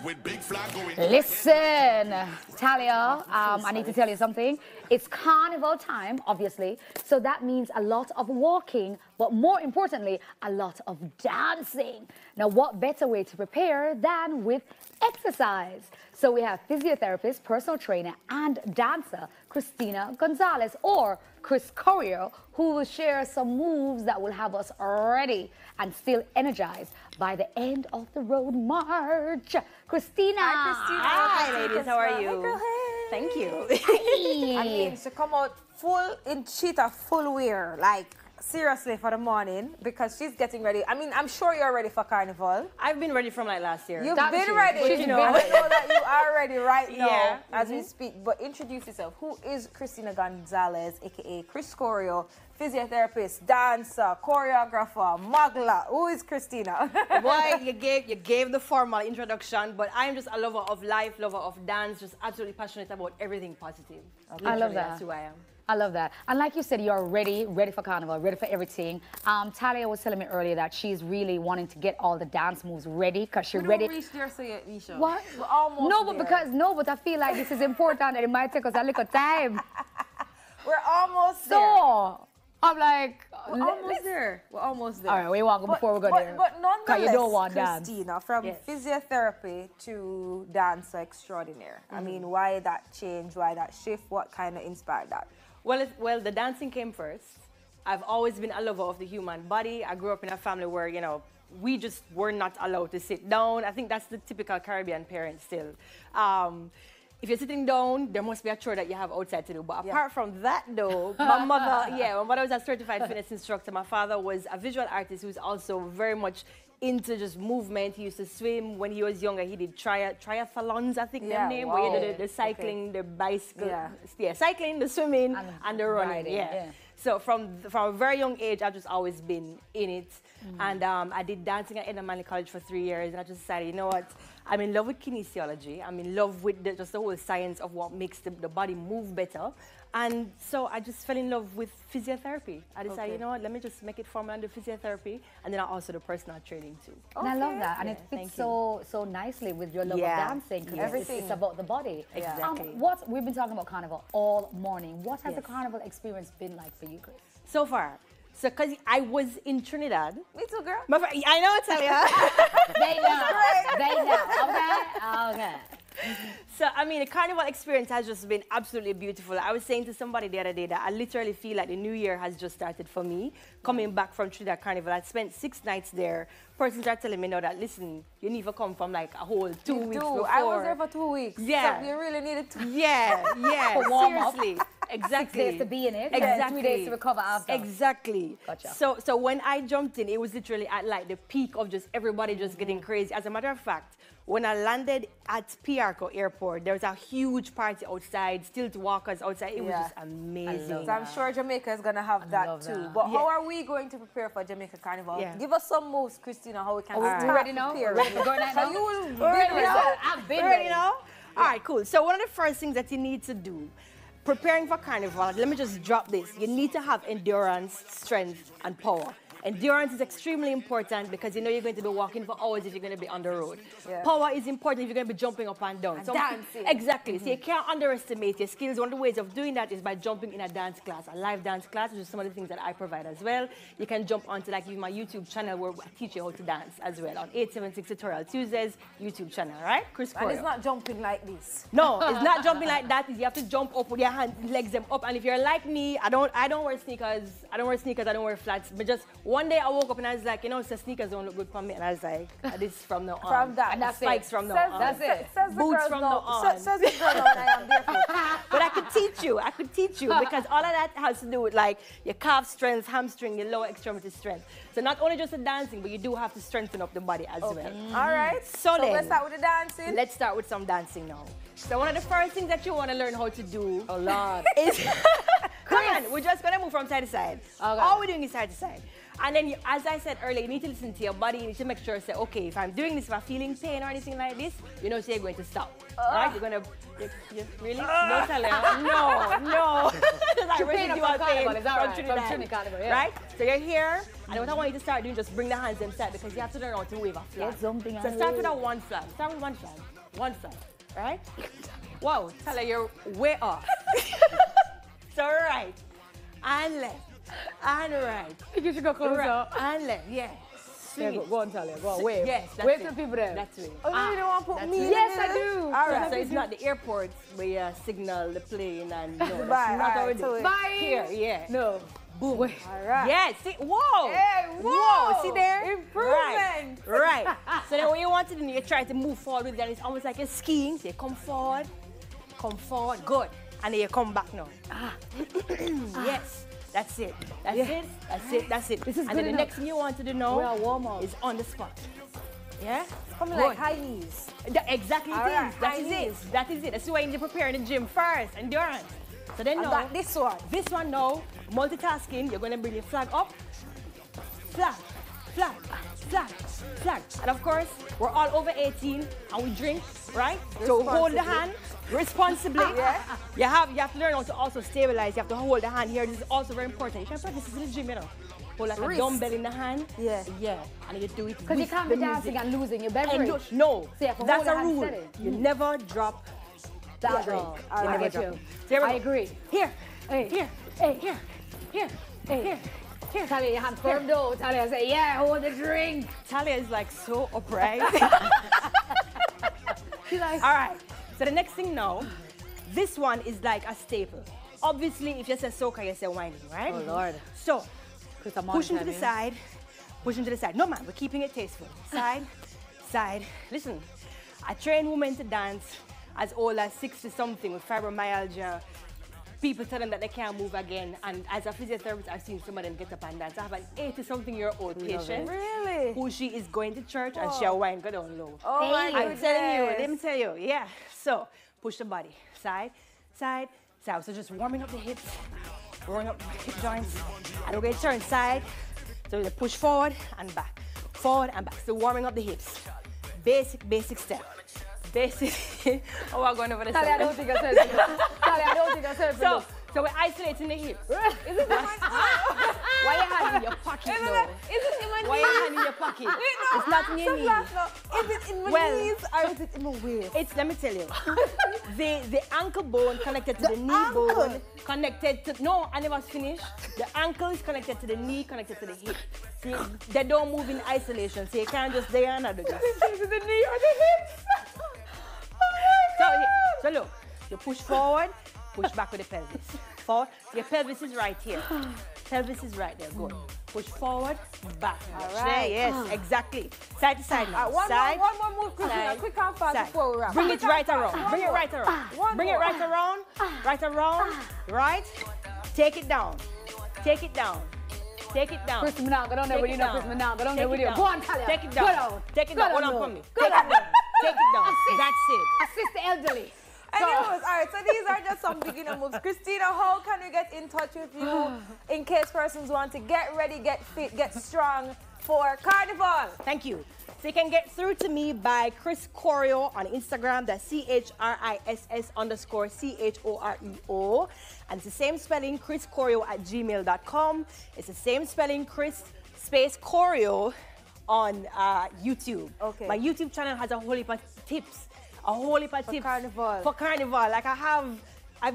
With big flag going. Listen, Talia, I need to tell you something. It's carnival time, obviously, so that means a lot of walking, but more importantly, a lot of dancing. Now, what better way to prepare than with exercise? So we have physiotherapist, personal trainer, and dancer Christina Gonzalez, or Choreo, who will share some moves that will have us ready and still energized by the end of the road march. Christina. Hi, Christina. Hi, ladies. How are you? Hey, girl, hey. Thank you. I mean, she come out full in cheetah, full wear, like seriously for the morning because she's getting ready. I mean, I'm sure you're ready for carnival. I've been ready from like last year. You've been ready. You know. I know that you are ready right now as we Mm-hmm. speak. But introduce yourself. Who is Christina Gonzalez, aka Choreo, physiotherapist, dancer, choreographer, muggler? Who is Christina? Boy, you gave the formal introduction, but I'm just a lover of life, lover of dance, just absolutely passionate about everything positive. Okay. I love that. That's who I am. I love that. And like you said, you're ready for carnival, ready for everything. Talia was telling me earlier that she's really wanting to get all the dance moves ready because she's ready. We don't reach there, so yet, Neisha. What? We're almost No, but I feel like this is important and it might take us a little time. We're almost there. So, I'm like, We're almost there. We're almost there. All right, we want to go before we go there. But nonetheless, you don't want Christina, from physiotherapy to dancer extraordinaire. I mean, why that change? Why that shift? What kind of inspired that? Well, the dancing came first. I've always been a lover of the human body. I grew up in a family where, you know, we just were not allowed to sit down. I think that's the typical Caribbean parent still. If you're sitting down, there must be a chore that you have outside to do. But apart from that, though, my mother was a certified fitness instructor. My father was a visual artist who's also very much into just movement. He used to swim when he was younger. He did triathlons, I think their name, where you did the cycling, the bicycle, cycling, the swimming, and the running. So from a very young age, I've just always been in it. And I did dancing at Manley College for 3 years, and I just decided, you know what, I'm in love with kinesiology. I'm in love with just the whole science of what makes the body move better. And so I just fell in love with physiotherapy. I decided, you know what, let me just make it formal under physiotherapy, and then I also do personal training too. And I love that, and it fits so nicely with your love of dancing, because it's about the body. Exactly. We've been talking about carnival all morning. What has the carnival experience been like for you, Chris? So far. So, because I was in Trinidad. Me too, girl. I know, Talia. They know, okay. So, I mean, the carnival experience has just been absolutely beautiful. I was saying to somebody the other day that I literally feel like the new year has just started for me. Coming back from Trinidad Carnival, I spent 6 nights there. Persons are telling me now that, listen, you need to come from like a whole 2 weeks before. I was there for 2 weeks. Yeah. So you really needed to. Seriously. Exactly. 6 days to be in it. Exactly. 3 days to recover after. Exactly. Gotcha. So when I jumped in, it was literally at like the peak of just everybody just getting crazy. As a matter of fact, when I landed at Piarco Airport, there was a huge party outside, stilt walkers outside. It was just amazing. So I'm sure Jamaica is going to have that too. But how are we going to prepare for Jamaica Carnival? Give us some moves, Christina, how we can start. We ready now? We're ready now? I've been ready now. All right, cool. So one of the first things that you need to do, preparing for carnival, let me just drop this. You need to have endurance, strength, and power. Endurance is extremely important because you know you're going to be walking for hours if you're going to be on the road. Power is important if you're going to be jumping up and down. And dancing. Exactly. So you can't underestimate your skills. One of the ways of doing that is by jumping in a dance class, a live dance class, which is some of the things that I provide as well. You can jump onto like my YouTube channel where I teach you how to dance as well on 876 Tutorial Tuesdays YouTube channel, right? Chris Choreo. And it's not jumping like this. No, it's not jumping like that. You have to jump up with your hands, legs them up. And if you're like me, I don't wear sneakers. I don't wear flats. But just one day I woke up and I was like, you know, the sneakers don't look good for me. And I was like, this from now on. From that. And that's spikes from now on. That's it. Boots from now on. Says the girl now, I am barefoot. But I could teach you because all of that has to do with like your calf strength, hamstring, your lower extremity strength. So not only just the dancing, but you do have to strengthten up the body as well. All right. So then, let's start with the dancing. Let's start with some dancing now. So one of the first things that you want to learn how to do is... Come on, we're just going to move from side to side. All we're doing is side to side. And then, as I said earlier, you need to listen to your body. You need to make sure, say, okay, if I'm doing this, if I'm feeling pain or anything like this, you know, so you're going to stop. Right? You're going to, really? No, Talia. No. That's like residual pain from Trinidad. Yeah. Right? So you're here, and what I want you to start doing, just bring the hands inside because you have to learn how to wave a flag. Get something So start with a one flag. Start with one flag. One flag. Right? Wow, Talia, you're way off. So right, and left, and right. You should go closer. Right, and left, yeah. Yeah, go on, Talia. Go on, wave. Yes, that's wave it. to the people there. That's it. Oh, you don't want to put me in Yes, there? I do. All right. So it's not the airport where you signal the plane and no, that's Bye. not how All it right, is. Bye. Here, yeah. No. Boom. Wait. All right. Yes, see, whoa. Hey, whoa. See there? Improvement. Right. So then when you want to do, you try to move forward with that. It's almost like you're skiing. So you come forward, good. And then you come back now. Yes. That's it. That's it. That's it. That's it. This is and good then the enough. next thing you want to do now We are warm up. is on the spot. Yeah? Coming Good. like high knees. Exactly All it right, is. That high is knees. it. That is it. That's why you need to prepare in the gym first. Endurance. So then I now, got this one. this one now, multitasking, you're going to bring your flag up. Flag, flag, flag, flag. And of course, we're all over 18 and we drink, right? So hold the hand responsibly. Yeah. You have to learn how to also stabilize. You have to hold the hand here. This is also very important. You can practice this in the gym, you know. Hold like Wrist. a dumbbell in the hand. Yeah. Yeah. And you do it Because you with can't the be dancing music. and losing your And beverage. no, So you have to that's hold a the hand rule. steady. You never drop That drink. all. You I never get drop you. it. So here we I go. agree. Here, Hey. here, Hey. here, here, Hey. here, here. Talia, your hand firm though. Talia say, yeah, hold the drink. Talia is like so upright. She's like, All right. So the next thing now, this one is like a staple. Obviously, if you say soca, you say winding, right? Oh, Lord. So Chris, I'm push him to the monitoring. side. Push him to the side. No, man, we're keeping it tasteful. Side, side. Listen, I train women to dance as old as 60-something with fibromyalgia. People tell them that they can't move again. And as a physiotherapist, I've seen some of them get up and dance. I have an 80-something-year-old patient Really? who she is going to church and she'll whine, go down low. Oh, my I'm goodness. telling you, let me tell you, yeah. So, push the body, side, side, side. So just warming up the hips, warming up the hip joints. And we're going to turn side. So we push forward and back, forward and back. So warming up the hips. Basic step. Basic. Oh, we're going over the Talia, I side. don't think I said it. Talia, I don't think I said it. So we're isolating the hip. Is it Why your hand in your pocket, though? Is it in my Why knees? your hand in your pocket? It's not in your knees. Is it in my Well, knees or is it in my waist? It's, let me tell you, the ankle bone connected to the knee ankle? bone, connected to, no, I never finished. The ankle is connected to the knee, connected to the hip. See, they don't move in isolation, so you can't just lay on and do this. Is it the knee or the hips? So look, you push forward, push back with the pelvis. Forward, your pelvis is right here. Pelvis is right there, good. Push forward, back. All right. Yes, exactly. Side to side now. One Side, more move, Christina. side, Quick and fast side. before we wrap. Bring it right around. Bring it right around. One Bring it more. right around. Right around. Right. Take it down. Take it down. Take it down. Chris, now go down there with you. Chris, now go down there with you. Go on, Talia. Take it Go down. down. Take it Go down. down, Hold on though. for me. Go Take it down. down. Take it down. Assist. That's it. Assist the elderly. Anyways, all right, so these are just some beginner moves. Christina, how can we get in touch with you in case persons want to get ready, get fit, get strong for Carnival? Thank you. So you can get through to me by chrisschoreo on Instagram. That's CHRISS_CHOREO. And it's the same spelling, chrisschoreo@gmail.com. It's the same spelling, Chris space choreo on YouTube. Okay. My YouTube channel has a whole heap of tips. A whole heap of tips. Carnival. For Carnival. Like I've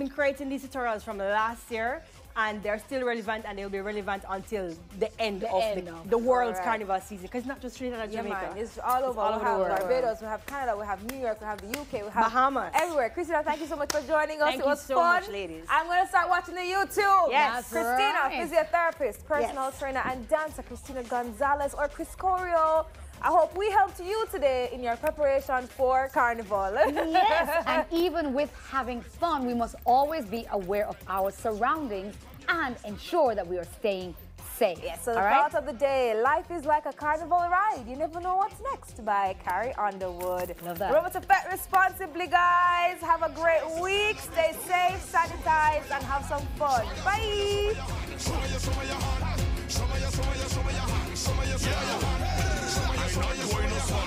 been creating these tutorials from last year. And they're still relevant, and they'll be relevant until the end of the world's Alright. Carnival season. Because it's not just Trinidad and Yeah, Jamaica. man, it's all over. all We over have the world. Barbados, we have Canada, we have New York, we have the UK, we have Bahamas. everywhere. Christina, thank you so much for joining us. Thank It you was so fun. much, ladies. I'm going to start watching the YouTube. Yes. That's Christina, right. physiotherapist, personal trainer, and dancer Christina Gonzalez or Chris Choreo. I hope we helped you today in your preparation for Carnival. Yes, and even with having fun, we must always be aware of our surroundings and ensure that we are staying safe. Yes, so the all right? thought of the day, life is like a carnival ride. You never know what's next by Carrie Underwood. Love that. Remember to pet responsibly, guys. Have a great week. Stay safe, sanitize, and have some fun. Bye. I'm not going no